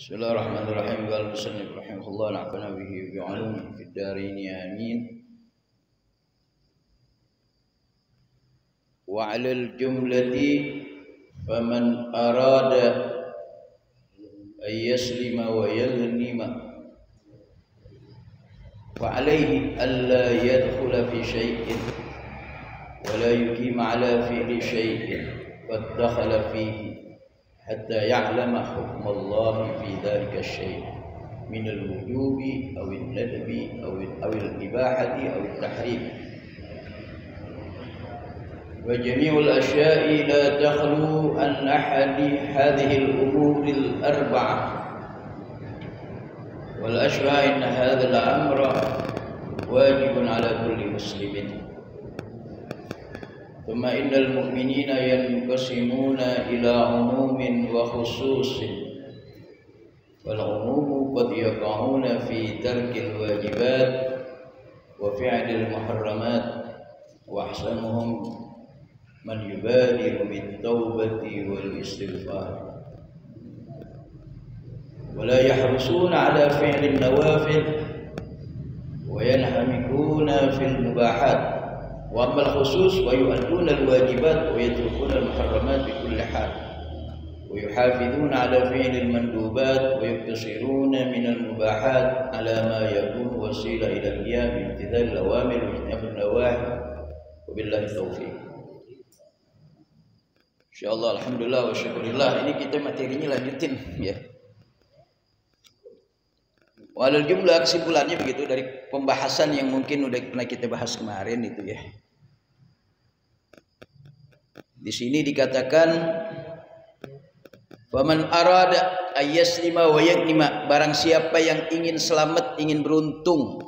Bismillahirrahmanirrahim. Qala al-musannif rahimahullah nafa'ana bihi wa bi'ulumihi fid dharain amin. Wa 'alal jumlati faman arada ay yaslima wa yaghnima fa 'alayhi alla yadkhula fi shay'in wa la yuqima 'ala fi'li shay'in qad dakhala fihi حتى يعلم حكم الله في ذلك الشيء من الوجوب أو الندب أو الإباحة أو التحريم وجميع الأشياء لا تخلو عن أحد هذه الأمور الأربعة والأشبه أن هذا الأمر واجب على كل مسلم ثم إن المؤمنين ينقسمون إلى عموم وخصوص والعموم قد يقعون في ترك الواجبات وفعل المحرمات وأحسنهم من يبادر بالتوبة والاستغفار ولا يحرصون على فعل النوافل وينهمكون في المباحات وأما الخصوص ويؤدون الواجبات ويتركون المحرمات بكل حال ويحافظون على فعل المندوبات ويقتصرون من المباحات على ما يكون وسيلة إلى القيام بامتثال الأوامر واجتناب النواهي وبالله التوفيق. Insyaallah, alhamdulillah wa syukurillah. Ini kita materinya lanjutin ya. Walal jumlah kesimpulannya begitu dari pembahasan yang mungkin udah pernah kita bahas kemarin itu ya. Di sini dikatakan faman arada ayyaslima wa yaghnima, barang siapa yang ingin selamat, ingin beruntung.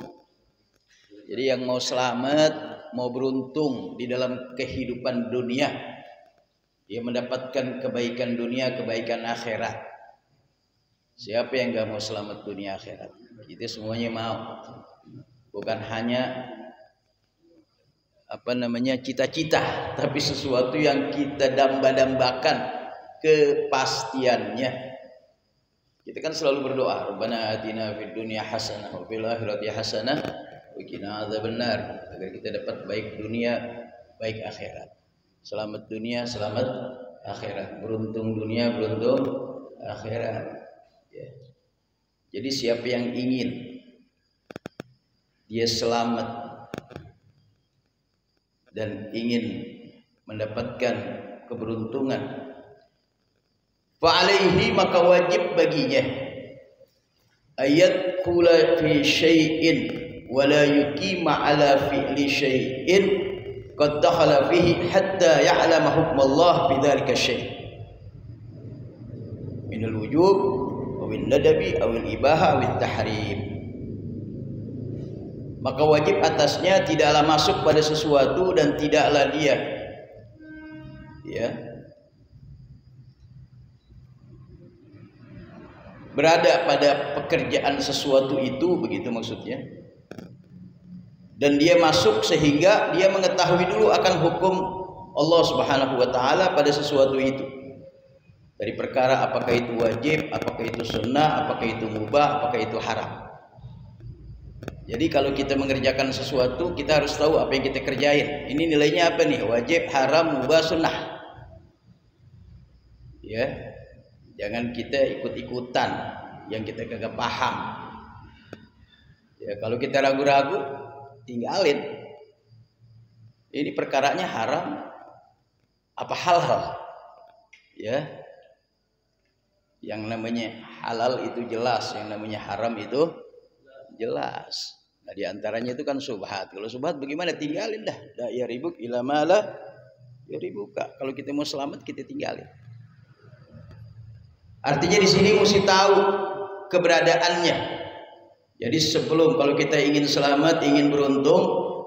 Jadi yang mau selamat, mau beruntung di dalam kehidupan dunia, dia mendapatkan kebaikan dunia, kebaikan akhirat. Siapa yang gak mau selamat dunia akhirat? Kita semuanya mau. Bukan hanya cita-cita, tapi sesuatu yang kita damba-dambakan kepastiannya. Kita kan selalu berdoa, Rabbana atina fid dunya hasanah wa fil akhirati hasanah wa qina adzabannar, agar kita dapat baik dunia, baik akhirat. Selamat dunia, selamat akhirat. Beruntung dunia, beruntung akhirat. Ya. Jadi siapa yang ingin dia selamat dan ingin mendapatkan keberuntungan, fa'alaihi, maka wajib baginya ayat kula fi syai'in wa la yuqima ala fi'li syai'in qad dakhala fihi hatta ya'lama hukmallah fi dzalika syai' min al-wujub awil nadabi awil ibaha awil tahrim. Maka wajib atasnya tidaklah masuk pada sesuatu dan tidaklah dia berada pada pekerjaan sesuatu itu, begitu maksudnya. Dan dia masuk sehingga dia mengetahui dulu akan hukum Allah Subhanahu wa taala pada sesuatu itu. Dari perkara apakah itu wajib, apakah itu sunnah, apakah itu mubah, apakah itu haram. Jadi kalau kita mengerjakan sesuatu, kita harus tahu apa yang kita kerjain. Ini nilainya apa nih? Wajib, haram, mubah, sunnah. Ya, jangan kita ikut-ikutan yang kita kagak paham. Ya, kalau kita ragu-ragu, tinggalin. Ini perkaranya haram, apa halal? Ya. Yang namanya halal itu jelas, yang namanya haram itu jelas. Nah, di antaranya itu kan subhat. Kalau subhat bagaimana? Tinggalin dah. La yaribuk ila ma la yaribuka. Kalau kita mau selamat, kita tinggalin. Artinya di sini mesti tahu keberadaannya. Jadi sebelum, kalau kita ingin selamat, ingin beruntung,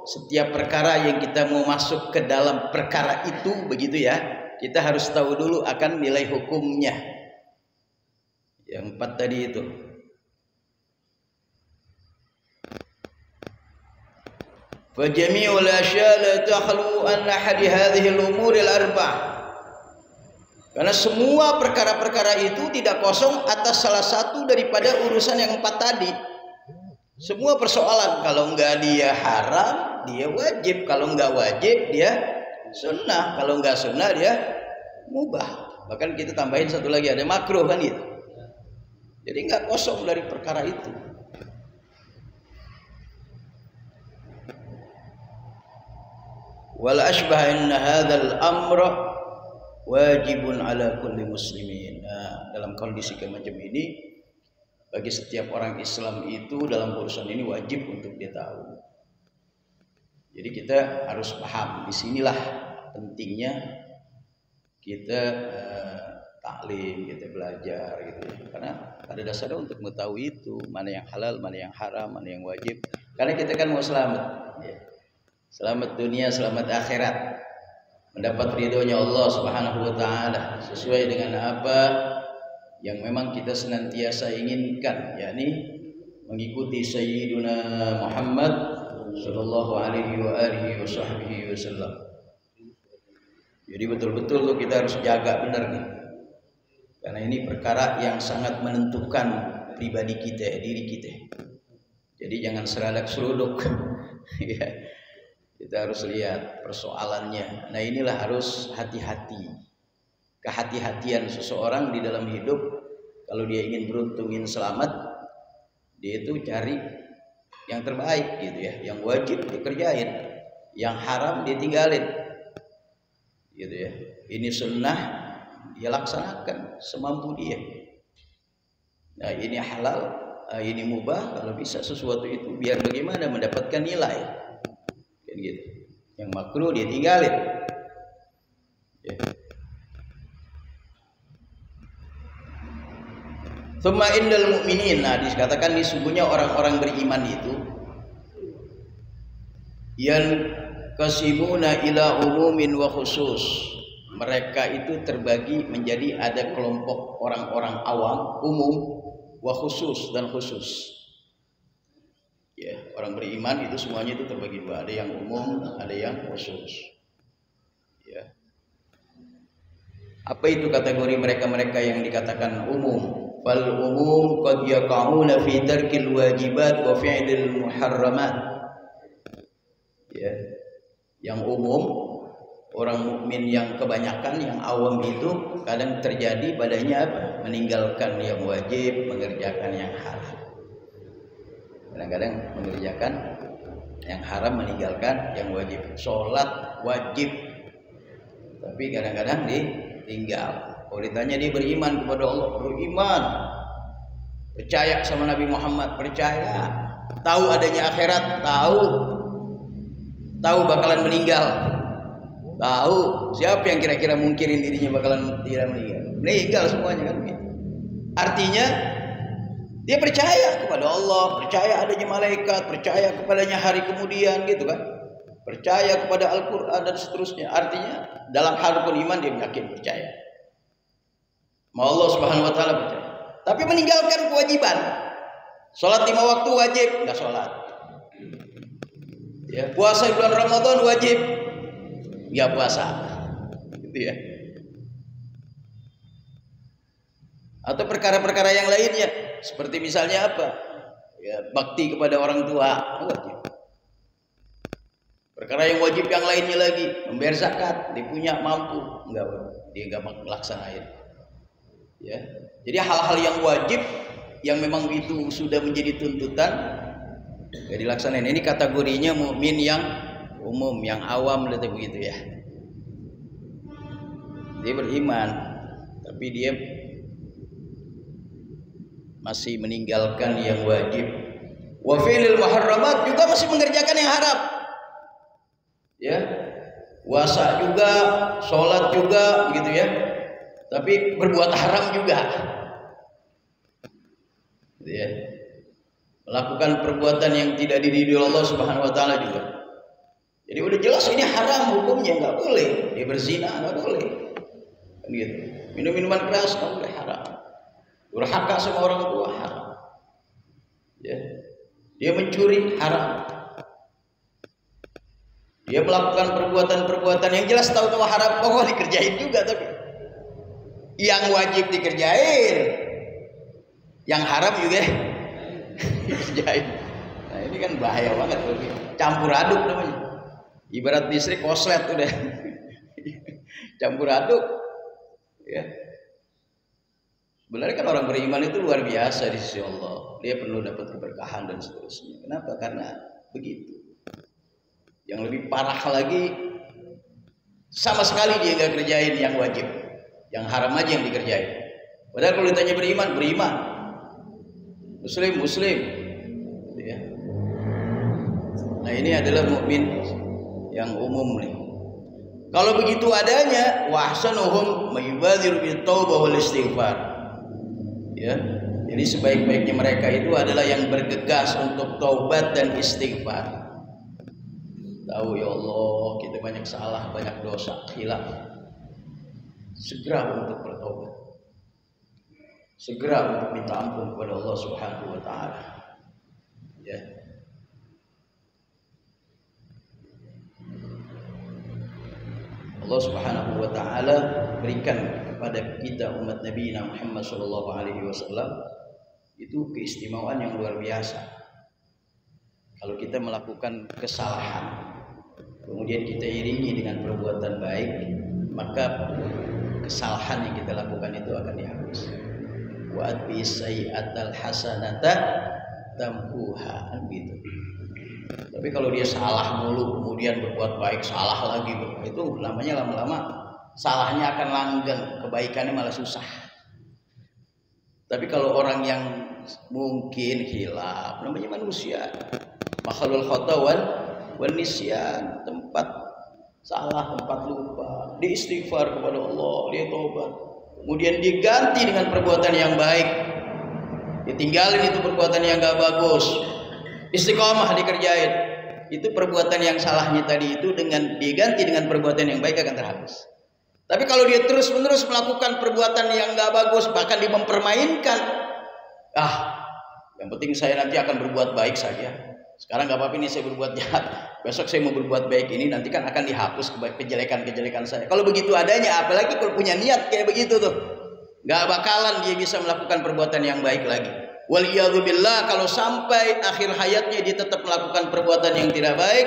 setiap perkara yang kita mau masuk ke dalam perkara itu, begitu ya, kita harus tahu dulu akan nilai hukumnya. Yang 4 tadi itu. Fa jami'ul asya' la takhlu an ahadi hadhihi al-umur al-arba'ah. Karena semua perkara-perkara itu tidak kosong atas salah satu daripada urusan yang 4 tadi. Semua persoalan, kalau enggak dia haram, dia wajib. Kalau enggak wajib, dia sunnah. Kalau enggak sunnah, dia mubah. Bahkan kita tambahin satu lagi, ada makruh kan gitu. Jadi enggak kosong dari perkara itu. Wal ashbah inna hadzal amra wajibun ala kulli muslimin. Nah, dalam kondisi macam ini, bagi setiap orang Islam itu dalam urusan ini wajib untuk dia tahu. Jadi kita harus paham. Disinilah pentingnya kita taklim, kita belajar gitu ya. Karena pada dasarnya untuk mengetahui itu mana yang halal, mana yang haram, mana yang wajib. Karena kita kan mau selamat, ya. Selamat dunia, selamat akhirat, mendapat ridhonya Allah Subhanahu wa taala sesuai dengan apa yang memang kita senantiasa inginkan, yakni mengikuti Sayyiduna Muhammad sallallahu alaihi wa alihi wasallam. Jadi betul-betul tuh kita harus jaga benar nih. Karena ini perkara yang sangat menentukan pribadi kita, diri kita. Jadi jangan seradak seruduk. Ya. Kita harus lihat persoalannya. Nah, inilah harus hati-hati. Kehati-hatian seseorang di dalam hidup, kalau dia ingin beruntung, ingin selamat, dia itu cari yang terbaik gitu ya. Yang wajib dikerjain, yang haram dia tinggalin gitu ya. Ini sunnah dia laksanakan semampu dia. Nah, ini halal, ini mubah, kalau bisa sesuatu itu biar bagaimana mendapatkan nilai kan gitu. Yang makruh dia tinggalin ya. Tsumma innal mu'minin, nah dikatakan sesungguhnya orang-orang beriman itu yang kasibuna ila umumin wa khusus, mereka itu terbagi menjadi ada kelompok orang-orang awam, umum, wa khusus dan khusus. Ya, orang beriman itu semuanya itu terbagi dua, ada yang umum, ada yang khusus. Ya. Apa itu kategori mereka-mereka yang dikatakan umum? Fal umum qad yaqauna fi tarkil wajibat wa fi'lil muharramat. Ya. Yang umum, orang mukmin yang kebanyakan, yang awam itu kadang terjadi padanya apa? Meninggalkan yang wajib, mengerjakan yang haram. Kadang-kadang mengerjakan yang haram, meninggalkan yang wajib. Sholat wajib, tapi kadang-kadang ditinggal. Kalau ditanya dia beriman kepada Allah, beriman, percaya sama Nabi Muhammad, percaya, tahu adanya akhirat, tahu bakalan meninggal, tahu. Siapa yang kira-kira mungkirin dirinya bakalan tidak meninggal semuanya kan begitu. Artinya dia percaya kepada Allah, percaya adanya malaikat, percaya kepadanya hari kemudian gitu kan, percaya kepada Al-Quran dan seterusnya. Artinya dalam hal rukun iman dia yakin percaya sama Allah Subhanahu wa taala, percaya. Tapi meninggalkan kewajiban. Sholat 5 waktu wajib, enggak sholat. Ya, puasa bulan Ramadan wajib, enggak puasa. Gitu ya. Atau perkara-perkara yang lainnya, seperti misalnya apa? Ya, bakti kepada orang tua wajib. Perkara yang wajib yang lainnya lagi, membayar zakat, dia punya mampu, dia enggak melaksanakan. Ya, jadi hal-hal yang wajib yang memang itu sudah menjadi tuntutan ya dilaksanain. Ini kategorinya mukmin yang umum, yang awam lah begitu ya. Dia beriman, tapi dia masih meninggalkan yang wajib. Wa fi'lil muharramat, juga masih mengerjakan yang haram. Ya, puasa juga, sholat juga, begitu ya. Tapi berbuat haram juga, gitu ya. Melakukan perbuatan yang tidak diridhoi Allah Subhanahu Wa Taala juga. Jadi udah jelas ini haram hukumnya, nggak boleh. Dia berzina nggak boleh, kan gitu. Minum minuman keras nggak boleh, haram. Durhaka sama orang tua haram. Ya. Dia mencuri haram. Dia melakukan perbuatan-perbuatan yang jelas tahu-tahu haram, pokoknya dikerjain juga tapi. Yang wajib dikerjain, yang haram juga dikerjain. Nah ini kan bahaya banget, campur aduk namanya. Ibarat listrik koslet udah campur aduk. Ya. Sebenarnya kan orang beriman itu luar biasa di sisi Allah. Dia perlu dapat keberkahan dan seterusnya. Kenapa? Karena begitu. Yang lebih parah lagi, sama sekali dia nggak kerjain yang wajib, yang haram aja yang dikerjain. Padahal kalau ditanya beriman, beriman, muslim, muslim. Ya. Nah ini adalah mukmin yang umum nih. Kalau begitu adanya, wahsanuhum mayubadiru bit-taubah wal istighfar. Ya. Jadi sebaik-baiknya mereka itu adalah yang bergegas untuk taubat dan istighfar. Tahu ya Allah, kita banyak salah, banyak dosa, khilaf. Segera untuk bertobat. Segera untuk minta ampun kepada Allah Subhanahu wa taala. Ya. Allah Subhanahu wa taala berikan kepada kita umat Nabi Muhammad sallallahu alaihi wasallam itu keistimewaan yang luar biasa. Kalau kita melakukan kesalahan, kemudian kita iringi dengan perbuatan baik, maka kesalahan yang kita lakukan itu akan dihapus. Wa atbi sayyi'atal hasanata tamhuha, gitu. Tapi kalau dia salah mulu kemudian berbuat baik, salah lagi, itu namanya lama-lama salahnya akan langgeng, kebaikannya malah susah. Tapi kalau orang yang mungkin hilaf, namanya manusia, makhlul khata wal nisyan, tempat salah, tempat lupa, dia istighfar kepada Allah, dia taubat, kemudian diganti dengan perbuatan yang baik, ditinggalin itu perbuatan yang gak bagus, istiqomah dikerjain, itu perbuatan yang salahnya tadi itu dengan diganti dengan perbuatan yang baik akan terhapus. Tapi kalau dia terus-menerus melakukan perbuatan yang gak bagus, bahkan dia mempermainkan, yang penting saya nanti akan berbuat baik saja, sekarang gak apa-apa ini saya berbuat jahat, besok saya mau berbuat baik ini, nanti kan akan dihapus kejelekan-kejelekan saya. Kalau begitu adanya, apalagi kalau punya niat kayak begitu tuh, gak bakalan dia bisa melakukan perbuatan yang baik lagi. Waliyadzubillah, kalau sampai akhir hayatnya dia tetap melakukan perbuatan yang tidak baik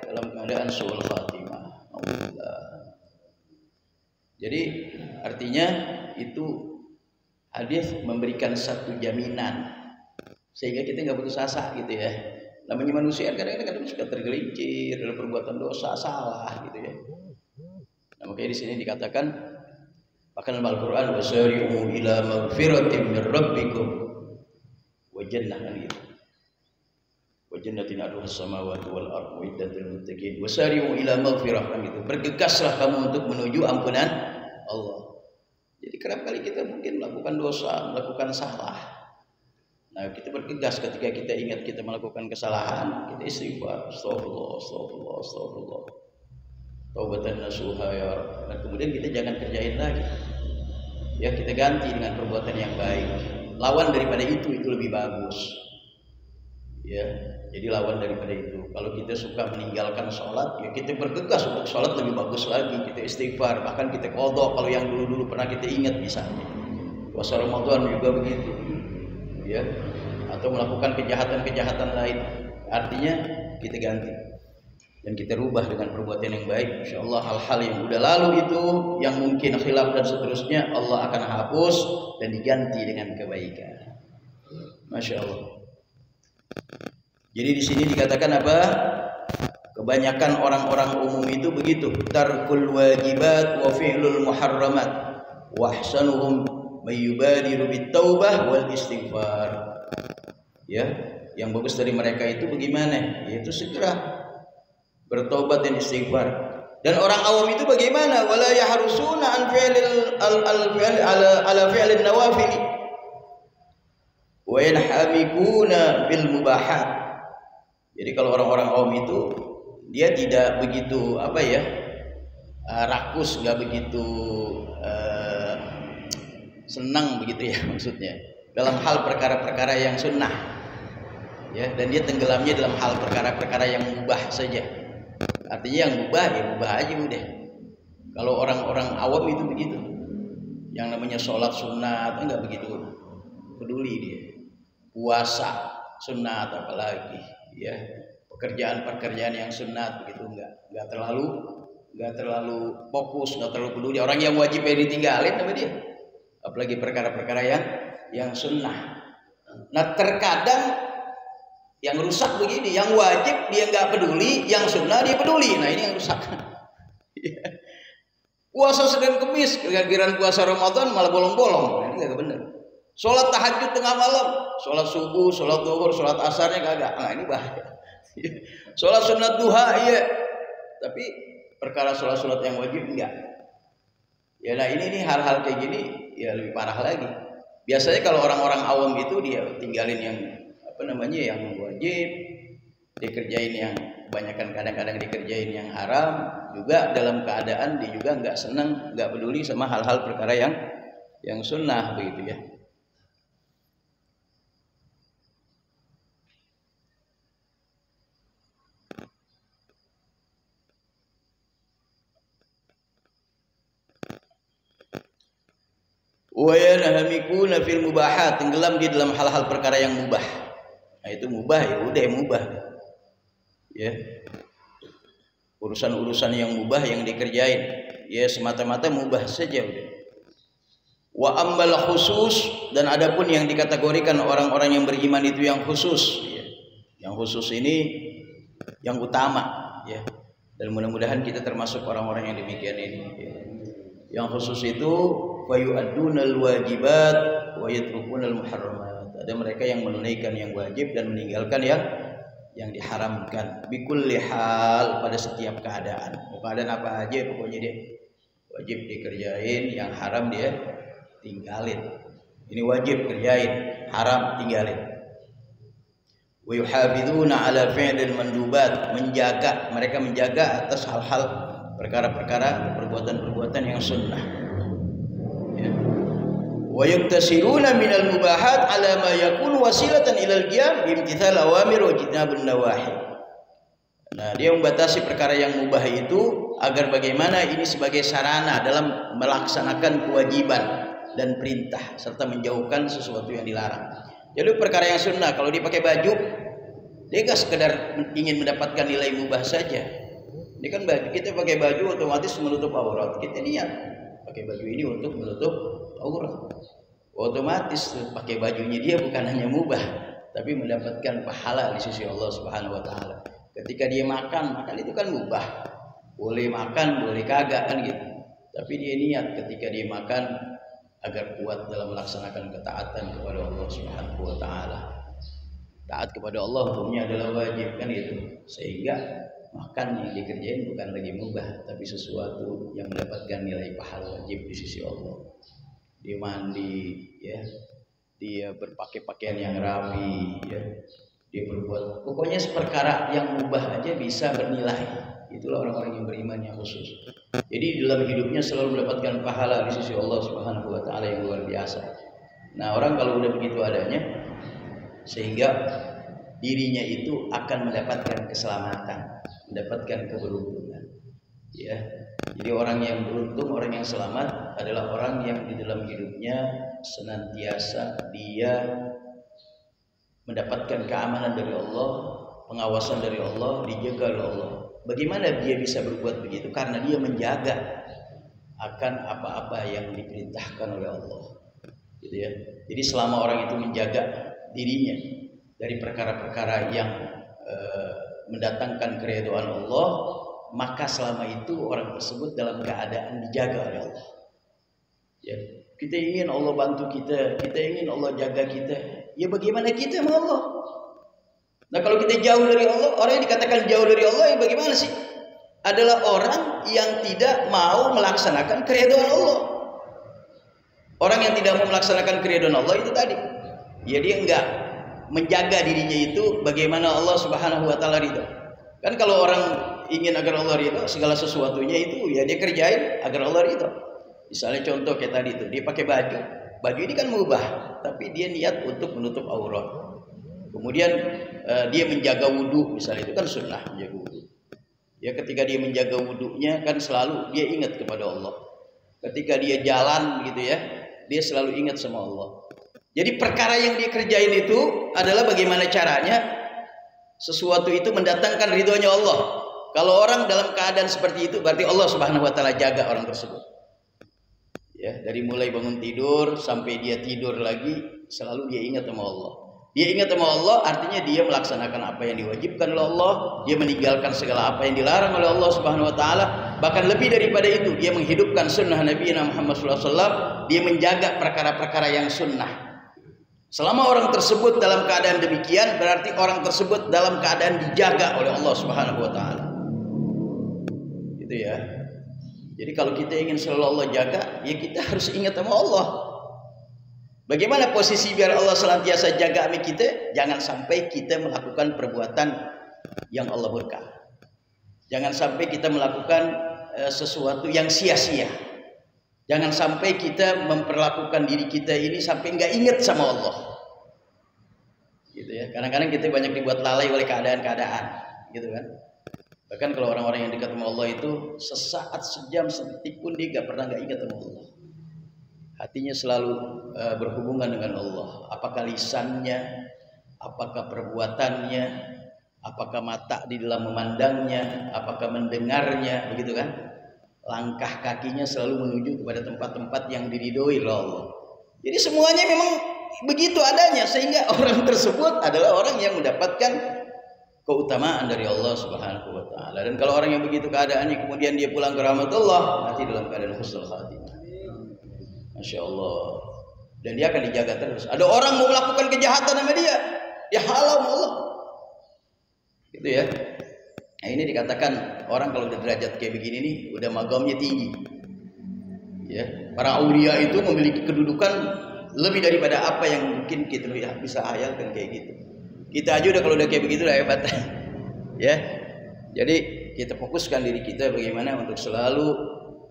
dalam keadaan su'ul khatimah. Jadi artinya itu hadis memberikan satu jaminan sehingga kita nggak putus asa gitu ya. Namanya manusia kadang-kadang suka tergelincir dalam perbuatan dosa, salah gitu ya. Nah, makanya di sini dikatakan bahkan dalam Al-Qur'an wasari'u ila maghfiratin min rabbikum wa jannah, gitu. Wa jannatin arduhas samawati wal ardu iddatul muttaqin. Wasari'u ila maghfirah, gitu. Bergegaslah kamu untuk menuju ampunan Allah. Jadi kerap kali kita mungkin melakukan dosa, melakukan salah. Nah, kita bergegas ketika kita ingat kita melakukan kesalahan, kita istighfar, astagfirullah, astagfirullah, astagfirullah. Taubatan nasuha ya Rabb. Dan kemudian kita jangan kerjain lagi. Ya, kita ganti dengan perbuatan yang baik. Lawan daripada itu lebih bagus. Ya, jadi lawan daripada itu. Kalau kita suka meninggalkan sholat, ya kita bergegas untuk sholat lebih bagus lagi. Kita istighfar, bahkan kita qadha kalau yang dulu-dulu pernah kita ingat misalnya. Puasa Ramadan juga begitu. Ya, atau melakukan kejahatan-kejahatan lain. Artinya kita ganti dan kita rubah dengan perbuatan yang baik. Insyaallah hal-hal yang udah lalu itu, yang mungkin khilaf dan seterusnya, Allah akan hapus dan diganti dengan kebaikan. Masya Allah. Jadi di sini dikatakan apa? Kebanyakan orang-orang umum itu begitu, tarkul wajibat wa fi'lul muharramat wa ahsanuhum mayyubadiru bit-taubah wal istighfar. Ya, yang bagus dari mereka itu bagaimana? Yaitu segera bertobat dan istighfar. Dan orang awam itu bagaimana? Wala yahrusuna an fi'lil ala fi'lin nawafil wa yanhamikuna bil mubahat. Jadi kalau orang-orang awam itu dia tidak begitu rakus, nggak begitu senang begitu ya maksudnya dalam hal perkara-perkara yang sunnah, ya, dan dia tenggelamnya dalam hal perkara-perkara yang mubah saja. Artinya yang mubah ya mubah aja udah. Kalau orang-orang awam itu begitu, Yang namanya sholat sunat enggak begitu peduli dia. Puasa sunat apalagi ya. Pekerjaan-pekerjaan yang sunat begitu enggak terlalu fokus, enggak terlalu peduli. Orang yang wajib ditinggalin sama dia. Apalagi perkara-perkara yang sunnah. Nah, terkadang yang rusak begini, yang wajib dia enggak peduli, yang sunnah dia peduli. Nah, ini yang rusak. Puasa Senin Kemis, giliran puasa Ramadan malah bolong-bolong. Nah, ini enggak benar. Sholat tahajud tengah malam, sholat subuh, sholat zuhur, sholat asarnya kagak. Nah, ini bahaya. Sholat sunat duha iya, tapi perkara sholat yang wajib enggak. Ya, nah ini hal-hal kayak gini ya lebih parah lagi. Biasanya kalau orang-orang awam itu dia tinggalin yang yang wajib, dikerjain yang kebanyakan kadang-kadang dikerjain yang haram, juga dalam keadaan dia juga enggak senang, enggak peduli sama hal-hal perkara yang sunnah begitu ya. Wa yanhamikuna fil mubahat, tenggelam di dalam hal-hal perkara yang mubah. Nah, itu mubah ya udah mubah. Ya. Urusan-urusan yang mubah yang dikerjain, ya semata-mata mubah saja udah. Wa ammal khusus, dan adapun yang dikategorikan orang-orang yang beriman itu yang khusus, ya. Yang khusus ini yang utama, ya. Dan mudah-mudahan kita termasuk orang-orang yang demikian ini. Ya. Yang khusus itu wayu'addunal wajibat wa yatrukunal muharramat. Ada mereka yang menunaikan yang wajib dan meninggalkan yang diharamkan. Bikulli hal, pada setiap keadaan. Keadaan apa aja pokoknya dia wajib dikerjain, yang haram dia tinggalin. Ini wajib kerjain, haram tinggalin. Wa yuhafizuna ala fi'lil mandubat, mereka menjaga atas hal-hal perkara-perkara, perbuatan-perbuatan yang sunnah. Wa yaktasiruna minal mubahat ala ma yakunu wasilatan ilal qiyam bimtithal awamir wa jinabun nawahi. Nah, dia membatasi perkara yang mubah itu agar bagaimana ini sebagai sarana dalam melaksanakan kewajiban dan perintah serta menjauhkan sesuatu yang dilarang. Jadi perkara yang sunnah kalau dipakai baju, dia enggak sekedar ingin mendapatkan nilai mubah saja. Ini kan baju, kita pakai baju otomatis menutup aurat. Kita niat pakai baju ini untuk menutup aurat. Otomatis pakai bajunya dia bukan hanya mubah, tapi mendapatkan pahala di sisi Allah Subhanahu wa taala. Ketika dia makan itu kan mubah. Boleh makan, boleh kagak kan gitu. Tapi dia niat ketika dia makan agar kuat dalam melaksanakan ketaatan kepada Allah Subhanahu wa taala. Taat kepada Allah hukumnya adalah wajib kan gitu. Sehingga makan yang dikerjain bukan lagi mubah, tapi sesuatu yang mendapatkan nilai pahala wajib di sisi Allah. Dia mandi, ya, dia berpakaian pakaian yang rapi, ya, dia berbuat, pokoknya seperkara yang mubah aja bisa bernilai. Itulah orang-orang yang beriman yang khusus. Jadi dalam hidupnya selalu mendapatkan pahala di sisi Allah Subhanahu wa taala yang luar biasa. Nah, orang kalau udah begitu adanya, sehingga dirinya itu akan mendapatkan keselamatan, mendapatkan keberuntungan. Ya. Jadi orang yang beruntung, orang yang selamat adalah orang yang di dalam hidupnya senantiasa dia mendapatkan keamanan dari Allah, pengawasan dari Allah, dijaga oleh Allah. Bagaimana dia bisa berbuat begitu? Karena dia menjaga akan apa-apa yang diperintahkan oleh Allah. Gitu ya. Jadi selama orang itu menjaga dirinya dari perkara-perkara yang mendatangkan keridhaan Allah, maka selama itu orang tersebut dalam keadaan dijaga oleh Allah. Ya, kita ingin Allah bantu kita ingin Allah jaga kita. Ya bagaimana kita sama Allah? Nah kalau kita jauh dari Allah, orang yang dikatakan jauh dari Allah, ya bagaimana sih? Adalah orang yang tidak mau melaksanakan keridhaan Allah. Orang yang tidak mau melaksanakan keridhaan Allah itu tadi, ya dia enggak menjaga dirinya itu bagaimana Allah Subhanahu wa taala ridha. Kan kalau orang ingin agar Allah ridha, segala sesuatunya itu ya dia kerjain agar Allah ridha. Misalnya contoh kayak tadi itu, dia pakai baju. Baju ini kan mubah, tapi dia niat untuk menutup aurat. Kemudian dia menjaga wudu, misalnya itu kan sunnah menjaga wudu. Ya ketika dia menjaga wudunya kan selalu dia ingat kepada Allah. Ketika dia jalan gitu ya, dia selalu ingat sama Allah. Jadi perkara yang dia kerjain itu adalah bagaimana caranya sesuatu itu mendatangkan ridhonya Allah. Kalau orang dalam keadaan seperti itu, berarti Allah Subhanahu wa taala jaga orang tersebut. Ya, dari mulai bangun tidur sampai dia tidur lagi, selalu dia ingat sama Allah. Dia ingat sama Allah, artinya dia melaksanakan apa yang diwajibkan oleh Allah, dia meninggalkan segala apa yang dilarang oleh Allah Subhanahu wa taala. Bahkan lebih daripada itu, dia menghidupkan sunnah Nabi Muhammad SAW, dia menjaga perkara-perkara yang sunnah. Selama orang tersebut dalam keadaan demikian, berarti orang tersebut dalam keadaan dijaga oleh Allah Subhanahu wa taala. Gitu ya. Jadi kalau kita ingin selalu Allah jaga, ya kita harus ingat sama Allah. Bagaimana posisi biar Allah senantiasa jaga sama kita? Jangan sampai kita melakukan perbuatan yang Allah murka. Jangan sampai kita melakukan sesuatu yang sia-sia. Jangan sampai kita memperlakukan diri kita ini sampai nggak ingat sama Allah. Gitu ya. Kadang-kadang kita banyak dibuat lalai oleh keadaan-keadaan, gitu kan? Bahkan kalau orang-orang yang dekat sama Allah itu sesaat, sejam, sedetik pun dia nggak ingat sama Allah. Hatinya selalu berhubungan dengan Allah. Apakah lisannya, apakah perbuatannya, apakah mata di dalam memandangnya, apakah mendengarnya, begitu kan? Langkah kakinya selalu menuju kepada tempat-tempat yang diridhoi oleh Allah. Jadi semuanya memang begitu adanya, sehingga orang tersebut adalah orang yang mendapatkan keutamaan dari Allah Subhanahu wa taala. Dan kalau orang yang begitu keadaannya kemudian dia pulang ke rahmat Allah, mati dalam keadaan husnul khatimah. Masya Allah. Dan dia akan dijaga terus. Ada orang mau melakukan kejahatan sama dia, ya halau Allah. Gitu ya. Nah ini dikatakan orang kalau udah derajat kayak begini nih, udah magamnya tinggi. Ya, para aulia itu memiliki kedudukan lebih daripada apa yang mungkin kita bisa hayalkan kayak gitu. Kita aja udah kalau udah kayak begitu udah hebat. Ya. Jadi kita fokuskan diri kita bagaimana untuk selalu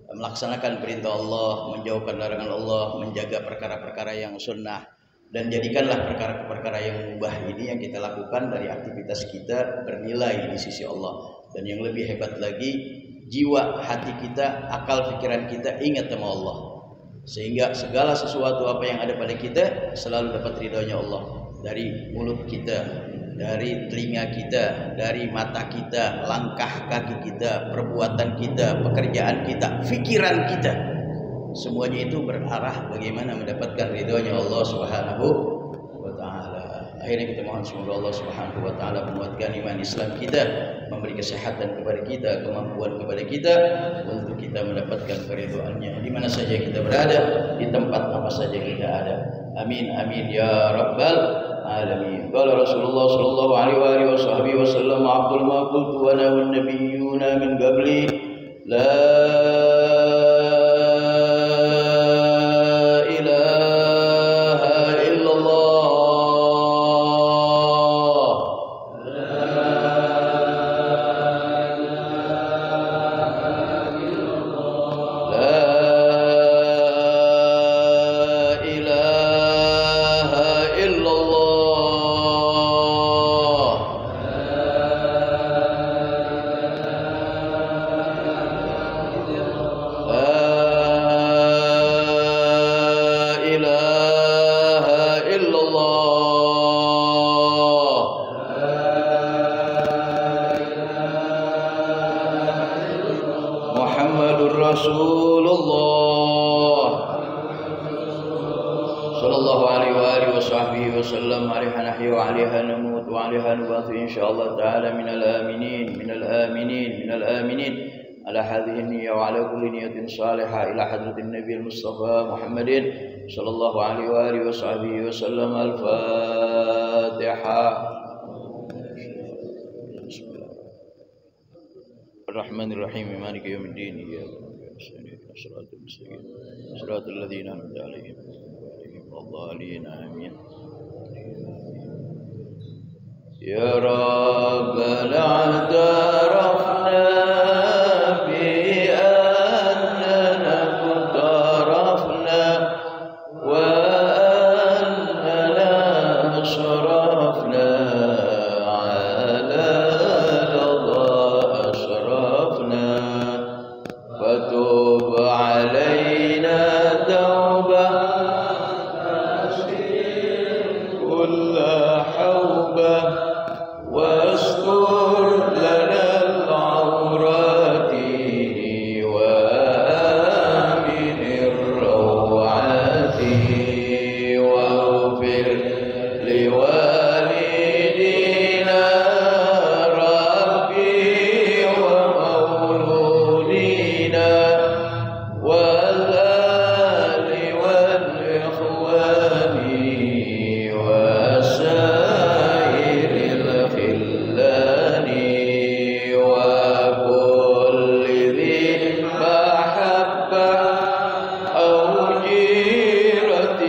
melaksanakan perintah Allah, menjauhkan larangan Allah, menjaga perkara-perkara yang sunnah, dan jadikanlah perkara-perkara yang mubah ini yang kita lakukan dari aktivitas kita bernilai di sisi Allah. Dan yang lebih hebat lagi, jiwa, hati kita, akal, pikiran kita ingat sama Allah, sehingga segala sesuatu apa yang ada pada kita selalu dapat ridhonya Allah. Dari mulut kita, dari telinga kita, dari mata kita, langkah kaki kita, perbuatan kita, pekerjaan kita, pikiran kita, semuanya itu berarah bagaimana mendapatkan ridhonya Allah Subhanahu wa taala. Akhirnya kita mohon semoga Allah Subhanahu wa taala menguatkan iman Islam kita, memberi kesehatan kepada kita, kemampuan kepada kita untuk kita mendapatkan keridhoannya di mana saja kita berada, di tempat apa saja kita ada. Amin amin ya rabbal alamin. Qala Rasulullah sallallahu alaihi wasallam, Abdul ma qultu wa wan nabiyyuna min qabli la صالحة إلى حضرة النبي المصطفى محمد صلى الله عليه وآله وصحبه وسلم. الفاتحة. الرحمن الرحيم مالك يوم الدين إياك نعبد صراط المستقيم صراط الذين أنعمت عليهم غير الضالين آمين. يا رب العهد عرفنا علينا كل حوبة واستر لنا العورات وآمن الروعات واغفر لوالدينا ربي ومولودينا والآل والإخوان وسائر الخلان وكل ذي محبة أو جيرة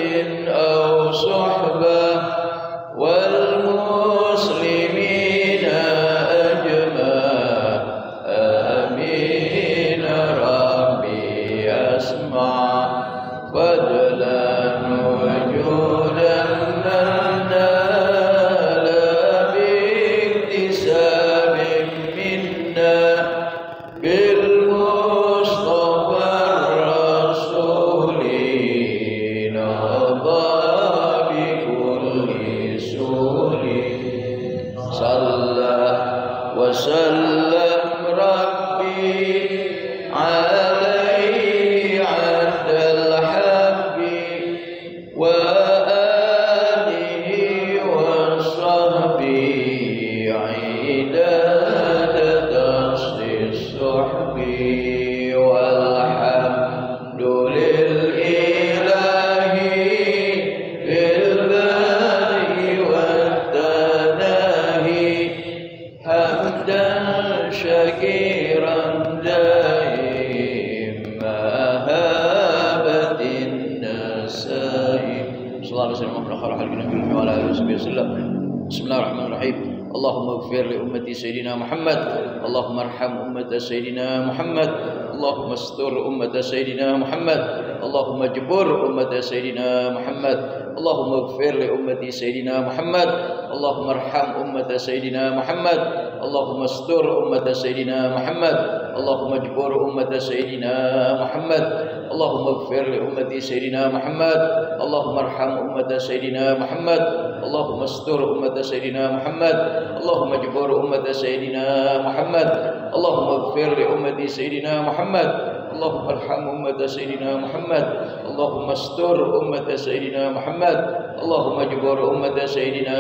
أو صحبة والمسلمين أجمع آمين ربي أسمع فضلا وجودا ننال باكتساب منا بالمصطفى الرسول نهضى بكل سول صلى وسلم ربي عليه عد الحب وآله وصحبه عداد دست الصحب والحمد لله في البدء والتناهي حمدا شكيرا دائم مهابة النسائم صلى الله عليه وسلم وعلى خير النبي وعلى آله وصحبه وسلم. بسم الله الرحمن الرحيم. اللهم اغفر لأمة سيدنا محمد، اللهم ارحم أمة سيدنا محمد، اللهم استر أمة سيدنا محمد، اللهم اجبر أمة سيدنا محمد، اللهم اغفر لأمة سيدنا محمد، اللهم ارحم أمة سيدنا محمد، اللهم استر أمة سيدنا محمد، اللهم اجبر أمة سيدنا محمد، اللهم اغفر لأمة سيدنا محمد، اللهم ارحم أمة سيدنا محمد، اللهم استر أمة سيدنا محمد، اللهم اجبر أمة سيدنا محمد، اللهم اغفر لأمة سيدنا محمد، اللهم ارحم أمة سيدنا محمد، اللهم استر أمة سيدنا محمد، اللهم اجبر أمة سيدنا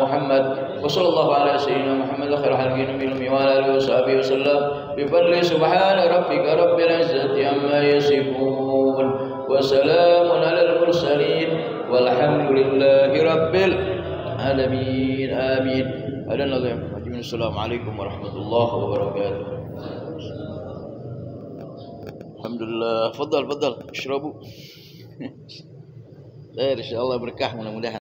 محمد. وصلى الله على سيدنا محمد خير خلق النبي وعلى آله وصحبه وسلم بفضل سبحان ربك رب العزة عما يصفون وسلام على المرسلين والحمد لله رب العالمين آمين. السلام عليكم ورحمة الله وبركاته. الحمد لله. فضل اشربوا. خير إن شاء الله بركة mudah-mudahan.